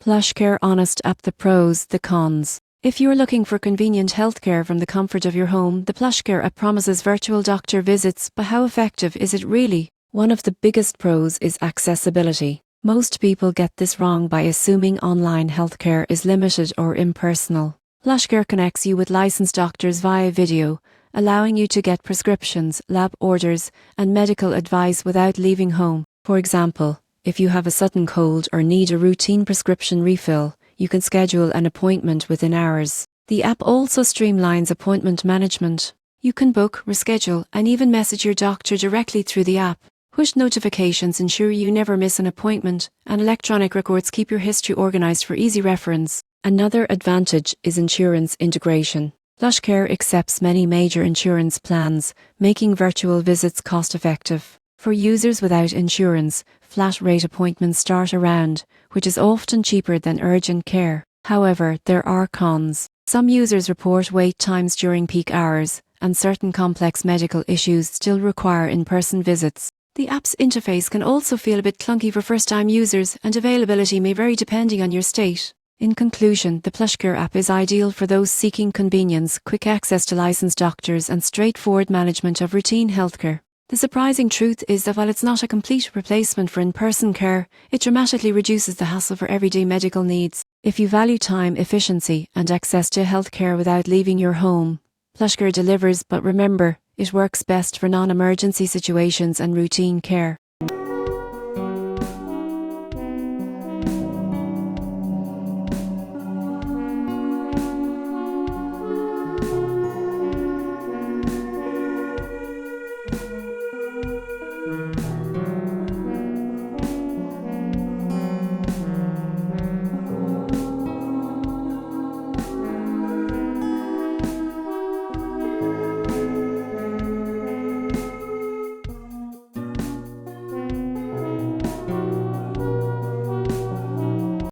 PlushCare Honest App. The pros, the cons. If you're looking for convenient healthcare from the comfort of your home, the PlushCare app promises virtual doctor visits, but how effective is it really? One of the biggest pros is accessibility. Most people get this wrong by assuming online healthcare is limited or impersonal. PlushCare connects you with licensed doctors via video, allowing you to get prescriptions, lab orders, and medical advice without leaving home. For example, if you have a sudden cold or need a routine prescription refill, you can schedule an appointment within hours. The app also streamlines appointment management. You can book, reschedule, and even message your doctor directly through the app. Push notifications ensure you never miss an appointment, and electronic records keep your history organized for easy reference. Another advantage is insurance integration. PlushCare accepts many major insurance plans, making virtual visits cost-effective. For users without insurance, flat-rate appointments start around, which is often cheaper than urgent care. However, there are cons. Some users report wait times during peak hours, and certain complex medical issues still require in-person visits. The app's interface can also feel a bit clunky for first-time users, and availability may vary depending on your state. In conclusion, the PlushCare app is ideal for those seeking convenience, quick access to licensed doctors, and straightforward management of routine healthcare. The surprising truth is that while it's not a complete replacement for in-person care, it dramatically reduces the hassle for everyday medical needs. If you value time, efficiency, and access to healthcare without leaving your home, PlushCare delivers, but remember, it works best for non-emergency situations and routine care.